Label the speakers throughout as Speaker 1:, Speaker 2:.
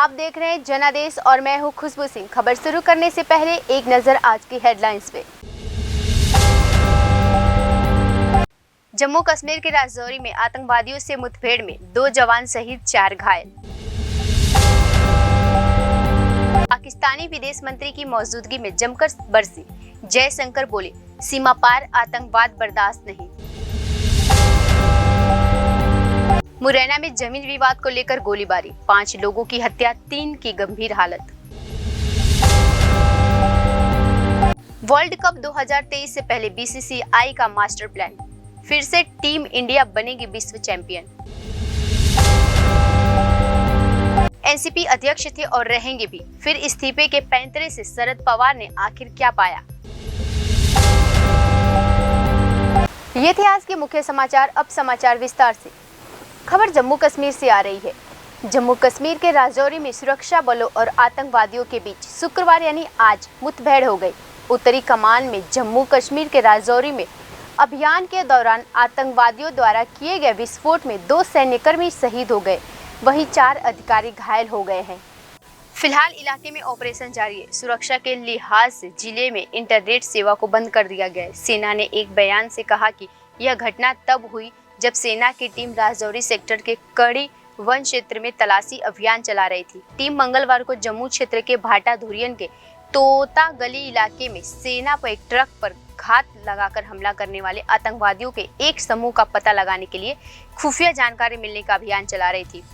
Speaker 1: आप देख रहे हैं जनादेश और मैं हूं खुशबू सिंह। खबर शुरू करने से पहले एक नजर आज की हेडलाइंस पे। जम्मू कश्मीर के राजौरी में आतंकवादियों से मुठभेड़ में 2 जवान शहीद 4 घायल। पाकिस्तानी विदेश मंत्री की मौजूदगी में जमकर बरसी, जयशंकर बोले सीमा पार आतंकवाद बर्दाश्त नहीं। मुरैना में जमीन विवाद को लेकर गोलीबारी, 5 लोगों की हत्या, 3 की गंभीर हालत। वर्ल्ड कप 2023 से पहले बीसीसीआई का मास्टर प्लान, फिर से टीम इंडिया बनेगी विश्व चैंपियन। एनसीपी अध्यक्ष थे और रहेंगे भी, फिर इस्तीफे के पैंतरे से शरद पवार ने आखिर क्या पाया। ये थे आज के मुख्य समाचार। अब समाचार विस्तार से। खबर जम्मू कश्मीर से आ रही है। जम्मू कश्मीर के राजौरी में सुरक्षा बलों और आतंकवादियों के बीच शुक्रवार यानी आज मुठभेड़ हो गई। उत्तरी कमान में जम्मू कश्मीर के राजौरी में अभियान के दौरान आतंकवादियों द्वारा किए गए विस्फोट में 2 सैन्यकर्मी शहीद हो गए, वहीं 4 अधिकारी घायल हो गए हैं। फिलहाल इलाके में ऑपरेशन जारी है। सुरक्षा के लिहाज से जिले में इंटरनेट सेवा को बंद कर दिया गया है। सेना ने एक बयान से कहा कि यह घटना तब हुई जब सेना की टीम राजौरी सेक्टर के कड़ी वन क्षेत्र में तलाशी अभियान चला रही थी। टीम मंगलवार को जम्मू क्षेत्र के भाटा धुरियन के तोता गली इलाके में सेना पर एक ट्रक पर घात लगाकर हमला करने वाले आतंकवादियों के एक समूह का पता लगाने के लिए खुफिया जानकारी मिलने का अभियान चला रही थी।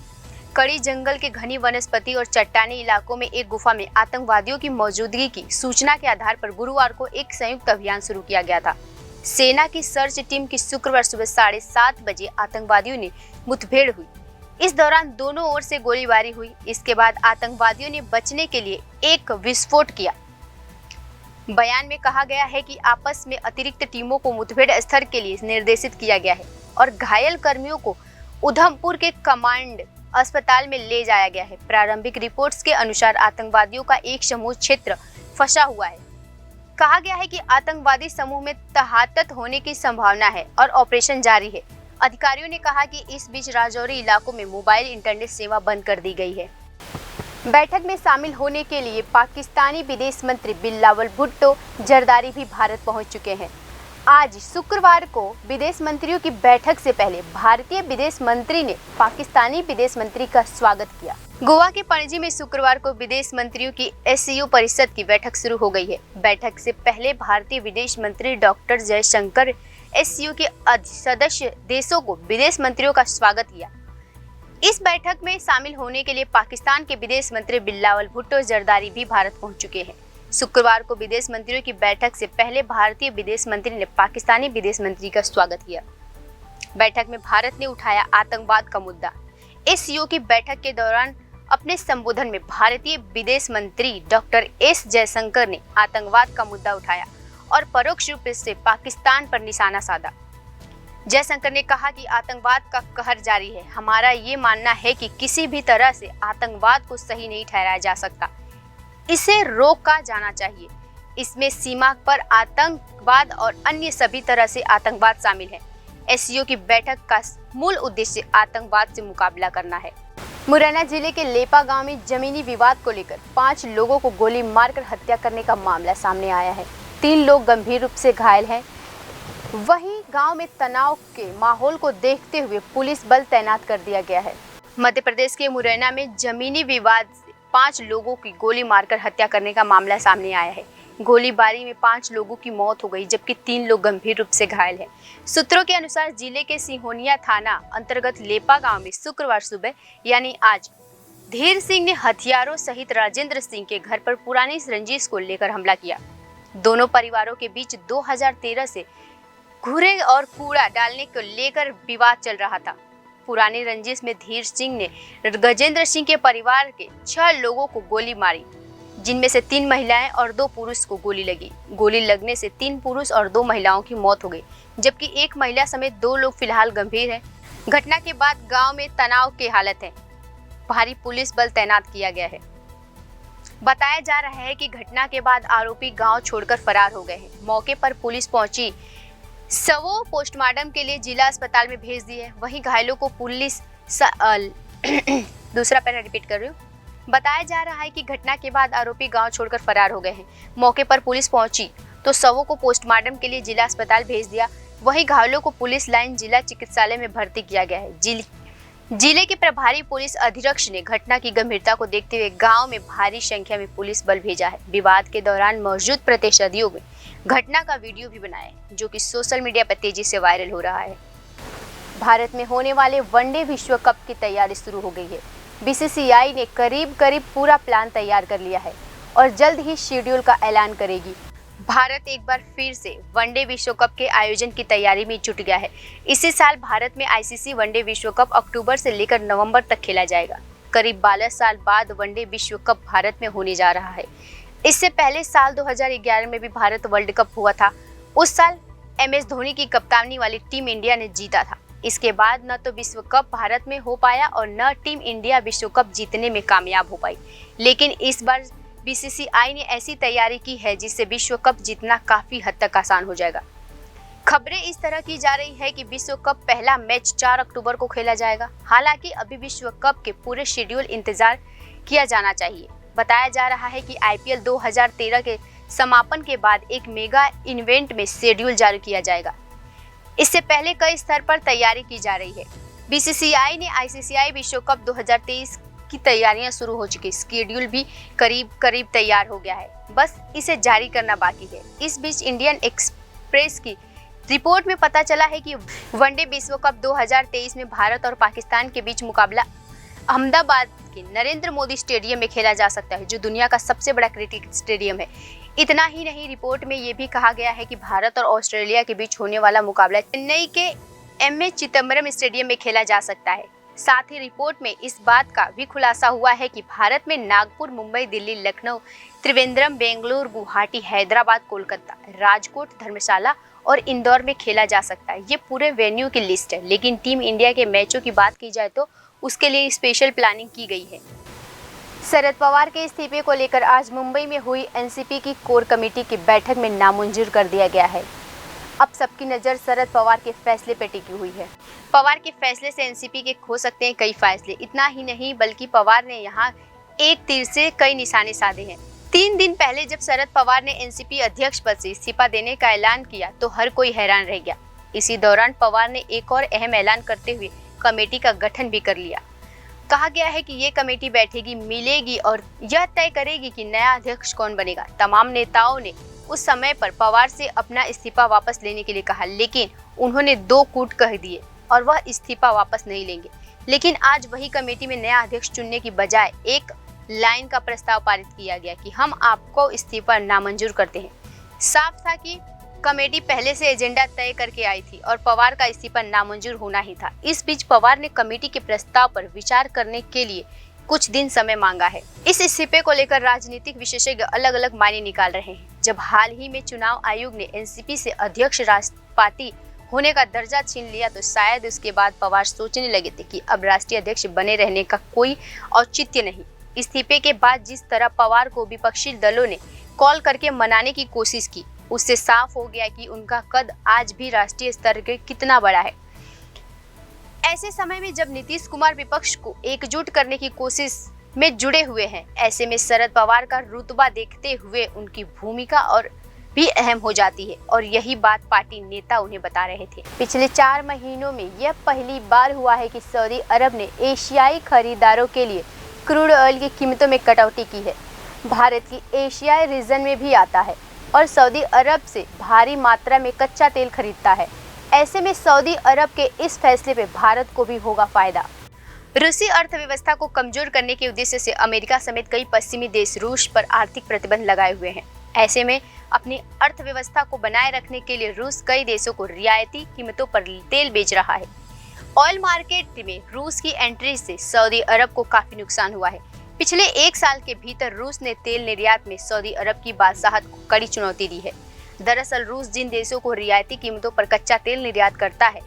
Speaker 1: कड़ी जंगल के घनी वनस्पति और चट्टानी इलाकों में एक गुफा में आतंकवादियों की मौजूदगी की सूचना के आधार पर गुरुवार को एक संयुक्त अभियान शुरू किया गया था। सेना की सर्च टीम की शुक्रवार सुबह 7:30 बजे आतंकवादियों ने मुठभेड़ हुई। इस दौरान दोनों ओर से गोलीबारी हुई। इसके बाद आतंकवादियों ने बचने के लिए एक विस्फोट किया। बयान में कहा गया है कि आपस में अतिरिक्त टीमों को मुठभेड़ स्थल के लिए निर्देशित किया गया है और घायल कर्मियों को उधमपुर के कमांड अस्पताल में ले जाया गया है। प्रारंभिक रिपोर्ट्स के अनुसार आतंकवादियों का एक समूह क्षेत्र फंसा हुआ है। कहा गया है कि आतंकवादी समूह में तहातत होने की संभावना है और ऑपरेशन जारी है। अधिकारियों ने कहा कि इस बीच राजौरी इलाकों में मोबाइल इंटरनेट सेवा बंद कर दी गई है। बैठक में शामिल होने के लिए पाकिस्तानी विदेश मंत्री बिलावल भुट्टो जरदारी भी भारत पहुंच चुके हैं। आज शुक्रवार को विदेश मंत्रियों की बैठक से पहले भारतीय विदेश मंत्री ने पाकिस्तानी विदेश मंत्री का स्वागत किया। गोवा के पणजी में शुक्रवार को विदेश मंत्रियों की एससीओ परिषद की बैठक शुरू हो गई है। बैठक से पहले भारतीय विदेश मंत्री डॉक्टर जयशंकर एससीओ के सदस्य देशों को विदेश मंत्रियों का स्वागत किया। इस बैठक में शामिल होने के लिए पाकिस्तान के विदेश मंत्री बिलावल भुट्टो जरदारी भी भारत पहुंच चुके हैं। शुक्रवार को विदेश मंत्रियों की बैठक से पहले भारतीय विदेश मंत्री ने पाकिस्तानी विदेश मंत्री का स्वागत किया। बैठक में भारत ने उठाया आतंकवाद का मुद्दा। एससीओ की बैठक के दौरान अपने संबोधन में भारतीय विदेश मंत्री डॉक्टर एस जयशंकर ने आतंकवाद का मुद्दा उठाया और परोक्ष रूप से पाकिस्तान पर निशाना साधा। जयशंकर ने कहा कि आतंकवाद का कहर जारी है। हमारा ये मानना है कि किसी भी तरह से आतंकवाद को सही नहीं ठहराया जा सकता, इसे रोका जाना चाहिए। इसमें सीमा पर आतंकवाद और अन्य सभी तरह से आतंकवाद शामिल है। एससीओ की बैठक का मूल उद्देश्य आतंकवाद से मुकाबला करना है। मुरैना जिले के लेपा गांव में जमीनी विवाद को लेकर 5 लोगों को गोली मारकर हत्या करने का मामला सामने आया है। 3 लोग गंभीर रूप से घायल हैं। वहीं गांव में तनाव के माहौल को देखते हुए पुलिस बल तैनात कर दिया गया है। मध्य प्रदेश के मुरैना में जमीनी विवाद से 5 लोगों की गोली मारकर हत्या करने का मामला सामने आया है। गोलीबारी में 5 लोगों की मौत हो गई, जबकि 3 लोग गंभीर रूप से घायल हैं। सूत्रों के अनुसार जिले के सिंहोनिया थाना अंतर्गत लेपा गांव में शुक्रवार सुबह यानी आज धीर सिंह ने हथियारों सहित राजेंद्र सिंह के घर पर पुरानी रंजिश को लेकर हमला किया। दोनों परिवारों के बीच 2013 से घूरे और कूड़ा डालने को लेकर विवाद चल रहा था। पुरानी रंजिश में धीर सिंह ने गजेंद्र सिंह के परिवार के 6 लोगों को गोली मारी, जिनमें से 3 महिलाएं और 2 पुरुष को गोली लगी। गोली लगने से 3 पुरुष और 2 महिलाओं की मौत हो गई, जबकि 1 महिला समेत 2 लोग फिलहाल गंभीर हैं। घटना के बाद गांव में तनाव की हालत है। भारी पुलिस बल तैनात किया गया है। बताया जा रहा है कि घटना के बाद आरोपी गांव छोड़कर फरार हो गए हैं। मौके पर पुलिस पहुंची, शवों पोस्टमार्टम के लिए जिला अस्पताल में भेज दिए। वहीं घायलों को पुलिस दूसरा पैरा रिपीट कर रही हूँ। बताया जा रहा है कि घटना के बाद आरोपी गांव छोड़कर फरार हो गए हैं। मौके पर पुलिस पहुंची तो शवों को पोस्टमार्टम के लिए जिला अस्पताल भेज दिया। वहीं घायलों को पुलिस लाइन जिला चिकित्सालय में भर्ती किया गया है। जिले के प्रभारी पुलिस अधीक्षक ने घटना की गंभीरता को देखते हुए गांव में भारी संख्या में पुलिस बल भेजा है। विवाद के दौरान मौजूद प्रतिशतधियों में घटना का वीडियो भी बनाया है, जो कि सोशल मीडिया पर तेजी से वायरल हो रहा है। भारत में होने वाले वनडे विश्व कप की तैयारी शुरू हो गई है। बीसीसीआई ने करीब पूरा प्लान तैयार कर लिया है और जल्द ही शेड्यूल का ऐलान करेगी। भारत एक बार फिर से वनडे विश्व कप के आयोजन की तैयारी में जुट गया है। इसी साल भारत में आईसीसी वनडे विश्व कप अक्टूबर से लेकर नवंबर तक खेला जाएगा। करीब 12 साल बाद वनडे विश्व कप भारत में होने जा रहा है। इससे पहले साल 2011 में भी भारत वर्ल्ड कप हुआ था। उस साल MS धोनी की कप्तानी वाली टीम इंडिया ने जीता था। इसके बाद न तो विश्व कप भारत में हो पाया और न टीम इंडिया विश्व कप जीतने में कामयाब हो पाई। लेकिन इस बार बीसीसीआई ने ऐसी तैयारी की है जिससे विश्व कप जीतना काफी हद तक आसान हो जाएगा। खबरें इस तरह की जा रही है कि विश्व कप पहला मैच 4 अक्टूबर को खेला जाएगा। हालांकि अभी विश्व कप के पूरे शेड्यूल इंतजार किया जाना चाहिए। बताया जा रहा है कि IPL 2013 के समापन के बाद एक मेगा इवेंट में शेड्यूल जारी किया जाएगा। इससे पहले कई स्तर पर तैयारी की जा रही है। बीसीसीआई ने ICC विश्व कप 2023 की तैयारियां शुरू हो चुकी। शेड्यूल भी करीब तैयार हो गया है, बस इसे जारी करना बाकी है। इस बीच इंडियन एक्सप्रेस की रिपोर्ट में पता चला है कि वनडे विश्व कप 2023 में भारत और पाकिस्तान के बीच मुकाबला अहमदाबाद के नरेंद्र मोदी स्टेडियम में खेला जा सकता है, जो दुनिया का सबसे बड़ा क्रिकेट स्टेडियम है। इतना ही नहीं, रिपोर्ट में ये भी कहा गया है कि भारत और ऑस्ट्रेलिया के बीच होने वाला मुकाबला चेन्नई के MS चिदम्बरम स्टेडियम में खेला जा सकता है। साथ ही रिपोर्ट में इस बात का भी खुलासा हुआ है कि भारत में नागपुर, मुंबई, दिल्ली, लखनऊ, त्रिवेंद्रम, बेंगलुरु, गुवाहाटी, हैदराबाद, कोलकाता, राजकोट, धर्मशाला और इंदौर में खेला जा सकता है। ये पूरे वेन्यू की लिस्ट है। लेकिन टीम इंडिया के मैचों की बात की जाए तो उसके लिए स्पेशल प्लानिंग की गई है। शरद पवार के इस्तीफे को लेकर आज मुंबई में हुई NCP की कोर कमेटी की बैठक में नामंजूर कर दिया गया है। अब सबकी नज़र शरद पवार के फैसले पर टिकी हुई है। पवार के फैसले से NCP के हो सकते हैं कई फैसले। इतना ही नहीं, बल्कि पवार ने यहाँ एक तीर से कई निशाने साधे हैं। 3 दिन पहले जब शरद पवार ने NCP अध्यक्ष पद से इस्तीफा देने का ऐलान किया तो हर कोई हैरान रह गया। इसी दौरान पवार ने एक और अहम ऐलान करते हुए कमेटी का गठन भी कर लिया। कहा गया है कि ये कमेटी बैठेगी, मिलेगी और यह तय करेगी कि नया अध्यक्ष कौन बनेगा। तमाम नेताओं ने उस समय पर पवार से अपना इस्तीफा वापस लेने के लिए कहा, लेकिन उन्होंने 2 कूट कह दिए और वह इस्तीफा वापस नहीं लेंगे। लेकिन आज वही कमेटी में नया अध्यक्ष चुनने की बजाय एक लाइन का प्रस्ताव पारित किया गया कि हम आपको इस्तीफा नामंजूर करते हैं। साफ था कि कमेटी पहले से एजेंडा तय करके आई थी और पवार का इस्तीफा नामंजूर होना ही था। इस बीच पवार ने कमेटी के प्रस्ताव पर विचार करने के लिए कुछ दिन समय मांगा है। इस इस्तीफे को लेकर राजनीतिक विशेषज्ञ अलग अलग मायने निकाल रहे हैं। जब हाल ही में चुनाव आयोग ने NCP से अध्यक्ष राष्ट्रपति होने का दर्जा छीन लिया तो शायद उसके बाद पवार सोचने लगे थे कि अब राष्ट्रीय अध्यक्ष बने रहने का कोई औचित्य नहीं। इस्तीफे के बाद जिस तरह पवार को विपक्षी दलों ने कॉल करके मनाने की कोशिश की, उससे साफ हो गया कि उनका कद आज भी राष्ट्रीय स्तर पर कितना बड़ा है। ऐसे समय में जब नीतीश कुमार विपक्ष को एकजुट करने की कोशिश में जुड़े हुए हैं, ऐसे में शरद पवार का रुतबा देखते हुए उनकी भूमिका और भी अहम हो जाती है और यही बात पार्टी नेता उन्हें बता रहे थे। पिछले 4 महीनों में यह पहली बार हुआ है कि सऊदी अरब ने एशियाई खरीदारों के लिए क्रूड ऑयल की कीमतों में कटौती की है। भारत की एशियाई रीजन में भी आता है और सऊदी अरब से भारी मात्रा में कच्चा तेल खरीदता है। ऐसे में सऊदी अरब के इस फैसले पे भारत को भी होगा फायदा। रूसी अर्थव्यवस्था को कमजोर करने के उद्देश्य से अमेरिका समेत कई पश्चिमी देश रूस पर आर्थिक प्रतिबंध लगाए हुए हैं। ऐसे में अपनी अर्थव्यवस्था को बनाए रखने के लिए रूस कई देशों को रियायती कीमतों पर तेल बेच रहा है। ऑयल मार्केट में रूस की एंट्री से सऊदी अरब को काफी नुकसान हुआ है। पिछले 1 साल के भीतर रूस ने तेल निर्यात में सऊदी अरब की बादशाहत को कड़ी चुनौती दी है। दरअसल रूस जिन देशों को रियायती कीमतों पर कच्चा तेल निर्यात करता है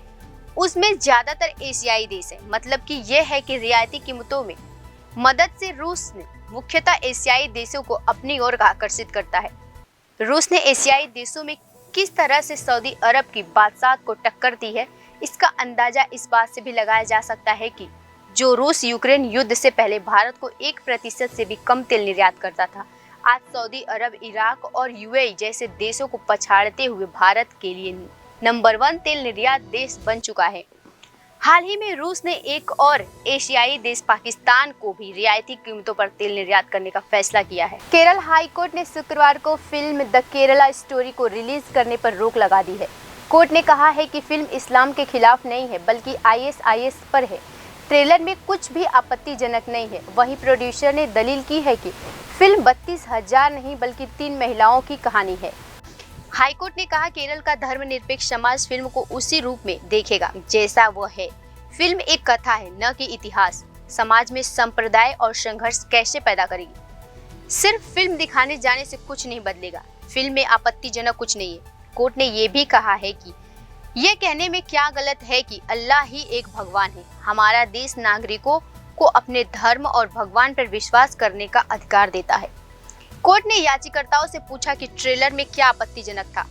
Speaker 1: उसमें ज्यादातर एशियाई देश है। मतलब कि यह है कि रियायती कीमतों में मदद से रूस ने मुख्यतः एशियाई देशों को अपनी ओर आकर्षित करता है। रूस ने एशियाई देशों में किस तरह से सऊदी अरब की बादशाहत को टक्कर दी है, इसका अंदाजा इस बात से भी लगाया जा सकता है कि जो रूस यूक्रेन युद्ध से पहले भारत को 1% से भी कम तेल निर्यात करता था, आज सऊदी अरब, इराक और यूएई जैसे देशों को पछाड़ते हुए भारत के लिए नंबर 1 तेल निर्यात देश बन चुका है। हाल ही में रूस ने एक और एशियाई देश पाकिस्तान को भी रियायती कीमतों पर तेल निर्यात करने का फैसला किया है। केरल हाई कोर्ट ने शुक्रवार को फिल्म द केरला स्टोरी को रिलीज करने पर रोक लगा दी है। कोर्ट ने कहा है कि फिल्म इस्लाम के खिलाफ नहीं है, बल्कि ISIS पर है। ट्रेलर में कुछ भी आपत्तिजनक नहीं है। वहीं प्रोड्यूसर ने दलील की है कि फिल्म 32,000 नहीं बल्कि 3 महिलाओं की कहानी है। हाईकोर्ट ने कहा, केरल का धर्मनिरपेक्ष समाज फिल्म को उसी रूप में देखेगा जैसा वो है। फिल्म एक कथा है, न कि इतिहास। समाज में संप्रदाय और संघर्ष कैसे पैदा करेगी। सिर्फ फिल्म दिखाने जाने से कुछ नहीं बदलेगा। फिल्म में आपत्तिजनक कुछ नहीं है। कोर्ट ने ये भी कहा है कि ये कहने में क्या गलत है कि अल्लाह ही एक भगवान है। हमारा देश नागरिकों को अपने धर्म और भगवान पर विश्वास करने का अधिकार देता है। कोर्ट ने याचिकाकर्ताओं से पूछा कि ट्रेलर में क्या आपत्तिजनक था।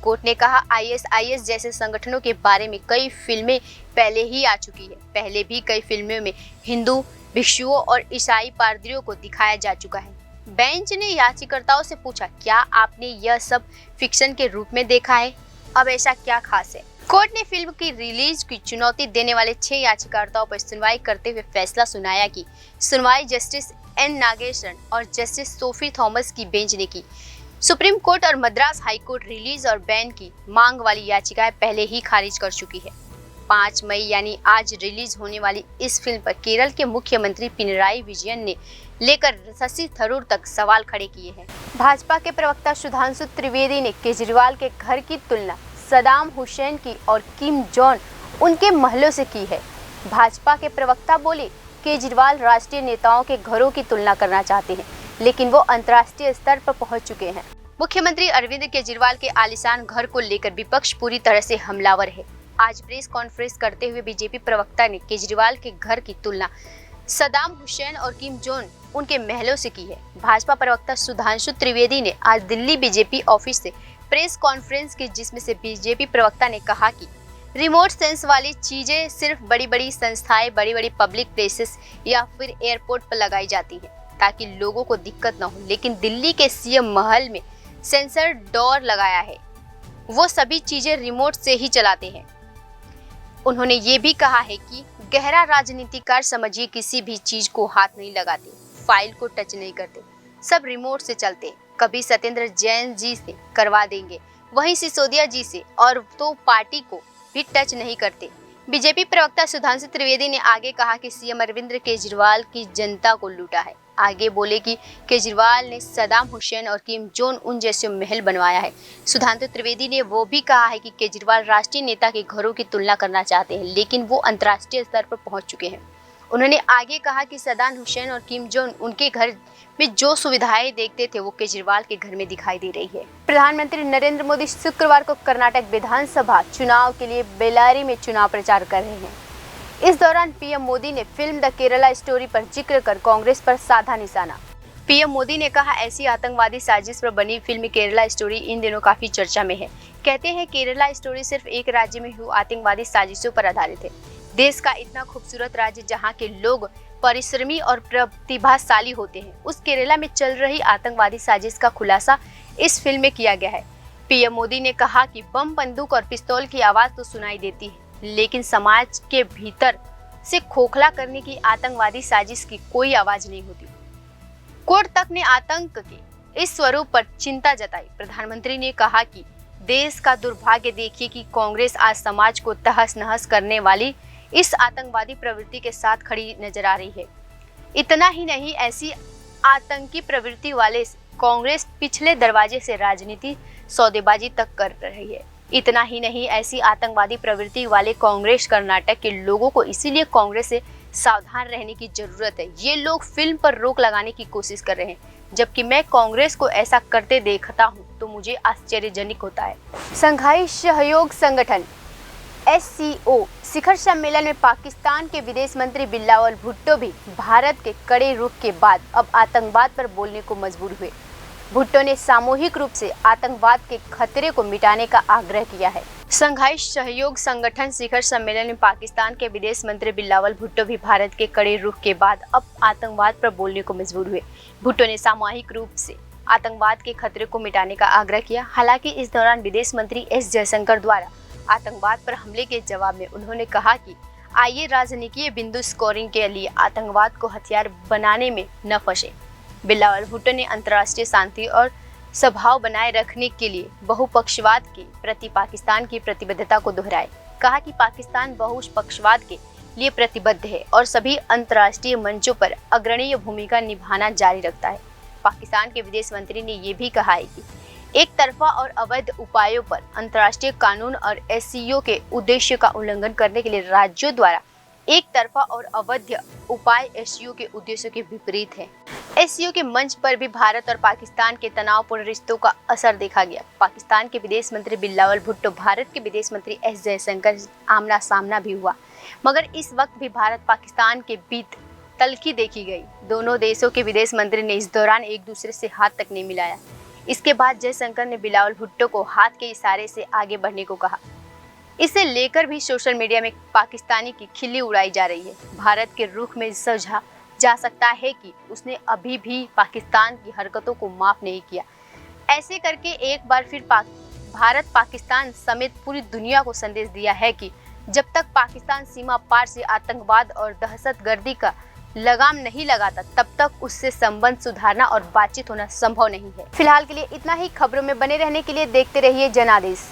Speaker 1: कोर्ट ने कहा, ISIS जैसे संगठनों के बारे में कई फिल्में पहले ही आ चुकी है। पहले भी कई फिल्मों में हिंदू भिक्षुओं और ईसाई पादरियों को दिखाया जा चुका है। बेंच ने याचिकाकर्ताओं से पूछा, क्या आपने यह सब फिक्शन के रूप में देखा है? अब ऐसा क्या खास है? कोर्ट ने फिल्म की रिलीज की चुनौती देने वाले 6 याचिकाकर्ताओं पर सुनवाई करते हुए फैसला सुनाया कि सुनवाई जस्टिस N नागेश्वरन और जस्टिस सोफी थॉमस की बेंच ने की। सुप्रीम कोर्ट और मद्रास हाई कोर्ट रिलीज और बैन की मांग वाली याचिकाएं पहले ही खारिज कर चुकी है। 5 मई यानी आज रिलीज होने वाली इस फिल्म पर केरल के मुख्यमंत्री पिनराई विजयन ने लेकर शशि थरूर तक सवाल खड़े किए हैं। भाजपा के प्रवक्ता सुधांशु त्रिवेदी ने केजरीवाल के घर की तुलना सदाम हुसैन की और किम जोंग उनके महलों से की है। भाजपा के प्रवक्ता बोले, केजरीवाल राष्ट्रीय नेताओं के घरों की तुलना करना चाहते हैं, लेकिन वो अंतर्राष्ट्रीय स्तर पर पहुंच चुके हैं। मुख्यमंत्री अरविंद केजरीवाल के आलीशान घर को लेकर विपक्ष पूरी तरह से हमलावर है। आज प्रेस कॉन्फ्रेंस करते हुए बीजेपी प्रवक्ता ने केजरीवाल के घर की तुलना सदाम हुसैन और किम जोंग उनके महलों से की है। भाजपा प्रवक्ता सुधांशु त्रिवेदी ने आज दिल्ली बीजेपी ऑफिस से प्रेस कॉन्फ्रेंस की, जिसमें से बीजेपी प्रवक्ता ने कहा कि रिमोट सेंस वाली चीजें सिर्फ बड़ी बड़ी संस्थाएं, बड़ी बड़ी पब्लिक प्लेसेस या फिर एयरपोर्ट पर लगाई जाती हैं ताकि लोगों को दिक्कत न हो, लेकिन दिल्ली के सीएम महल में सेंसर डोर लगाया है। वो सभी चीजें रिमोट से ही चलाते हैं। उन्होंने ये भी कहा है कि गहरा राजनीतिकार समझिए किसी भी चीज को हाथ नहीं लगाते, फाइल को टच नहीं करते, सब रिमोट से चलते। कभी सत्येंद्र जैन जी से करवा देंगे, वहीं सिसोदिया जी से, और तो पार्टी को भी टच नहीं करते। बीजेपी प्रवक्ता सुधांशु त्रिवेदी ने आगे कहा कि सीएम अरविंद केजरीवाल की जनता को लूटा है। आगे बोले कि केजरीवाल ने सदाम हुसैन और किम जोंग उन जैसे महल बनवाया है। सुधांशु त्रिवेदी ने वो भी कहा है कि केजरीवाल राष्ट्रीय नेता के घरों की तुलना करना चाहते हैं, लेकिन वो अंतर्राष्ट्रीय स्तर पर पहुंच चुके हैं। उन्होंने आगे कहा कि सदाम हुसैन और किम जोंग उनके घर में जो सुविधाएं देखते थे वो केजरीवाल के घर में दिखाई दे रही है। प्रधानमंत्री नरेंद्र मोदी शुक्रवार को कर्नाटक विधानसभा चुनाव के लिए बेल्लारी में चुनाव प्रचार कर रहे हैं। इस दौरान पीएम मोदी ने फिल्म द केरला स्टोरी पर जिक्र कर कांग्रेस पर साधा निशाना। पीएम मोदी ने कहा, ऐसी आतंकवादी साजिश पर बनी फिल्म केरला स्टोरी इन दिनों काफी चर्चा में है। कहते हैं केरला स्टोरी सिर्फ एक राज्य में हुई आतंकवादी साजिशों पर आधारित है। देश का इतना खूबसूरत राज्य जहां के लोग परिश्रमी और प्रतिभाशाली होते हैं, उस केरला में चल रही आतंकवादी साजिश का खुलासा इस फिल्म में किया गया है। पीएम मोदी ने कहा कि बम, बंदूक और पिस्तौल की आवाज तो सुनाई देती है, लेकिन समाज के भीतर से खोखला करने की आतंकवादी साजिश की कोई आवाज नहीं होती। कोर्ट तक ने आतंक के इस स्वरूप पर चिंता जताई। प्रधानमंत्री ने कहा कि देश का दुर्भाग्य देखिए कि कांग्रेस आज समाज को तहस नहस करने वाली इस आतंकवादी प्रवृत्ति के साथ खड़ी नजर आ रही है। इतना ही नहीं, ऐसी आतंकी प्रवृत्ति वाले कांग्रेस पिछले दरवाजे से राजनीति सौदेबाजी तक कर रही है। इतना ही नहीं, ऐसी आतंकवादी प्रवृत्ति वाले कांग्रेस कर्नाटक के लोगों को इसीलिए कांग्रेस से सावधान रहने की जरूरत है। ये लोग फिल्म पर रोक लगाने की कोशिश कर रहे हैं, जबकि मैं कांग्रेस को ऐसा करते देखता हूं तो मुझे आश्चर्यजनक होता है। शंघाई सहयोग संगठन SCO शिखर सम्मेलन में पाकिस्तान के विदेश मंत्री बिलावल भुट्टो भी भारत के कड़े रुख के बाद अब आतंकवाद पर बोलने को मजबूर हुए। भुट्टो ने सामूहिक रूप से आतंकवाद के खतरे को मिटाने का आग्रह किया है। शंघाई सहयोग संगठन शिखर सम्मेलन में पाकिस्तान के विदेश मंत्री बिलावल भुट्टो भी भारत के कड़े रुख के बाद अब आतंकवाद पर बोलने को मजबूर हुए। भुट्टो ने सामूहिक रूप से आतंकवाद के खतरे को मिटाने का आग्रह किया। हालांकि इस दौरान विदेश मंत्री एस जयशंकर द्वारा आतंकवाद पर हमले के जवाब में उन्होंने कहा कि आइए राजनीतिक बिंदु स्कोरिंग के लिए आतंकवाद को हथियार बनाने में न फंसे। बिलावल भुट्टो ने अंतर्राष्ट्रीय शांति और सद्भाव बनाए रखने के लिए बहुपक्षवाद के प्रति पाकिस्तान की प्रतिबद्धता को दोहराए। कहा कि पाकिस्तान बहुपक्षवाद के लिए प्रतिबद्ध है और सभी अंतर्राष्ट्रीय मंचों पर अग्रणीय भूमिका निभाना जारी रखता है। पाकिस्तान के विदेश मंत्री ने ये भी कहा है कि एक तरफा और अवैध उपायों पर अंतर्राष्ट्रीय कानून और एससीओ के उद्देश्य का उल्लंघन करने के लिए राज्यों द्वारा एक तरफा और अवैध उपाय एससीओ के उद्देश्यों के विपरीत है। एससीओ के मंच पर भी भारत और पाकिस्तान के तनावपूर्ण रिश्तों का असर देखा गया। पाकिस्तान के विदेश मंत्री बिलावल भुट्टो भारत के विदेश मंत्री एस जयशंकर आमना सामना भी हुआ, मगर इस वक्त भी भारत पाकिस्तान के बीच तल्खी देखी गई। दोनों देशों के विदेश मंत्री ने इस दौरान एक दूसरे से हाथ तक नहीं मिलाया। इसके बाद जयशंकर ने बिलावल भुट्टो को हाथ के इशारे से आगे बढ़ने को कहा। इसे लेकर भी सोशल मीडिया में पाकिस्तानी की खिल्ली उड़ाई जा रही है। भारत के रुख में समझा जा सकता है कि उसने अभी भी पाकिस्तान की हरकतों को माफ नहीं किया। ऐसे करके एक बार फिर भारत पाकिस्तान समेत पूरी दुनिया को संदेश दिया है कि जब तक पाकिस्तान सीमा पार से आतंकवाद और दहशतगर्दी का लगाम नहीं लगाता तब तक उससे संबंध सुधारना और बातचीत होना संभव नहीं है। फिलहाल के लिए इतना ही। खबरों में बने रहने के लिए देखते रहिए जनादेश।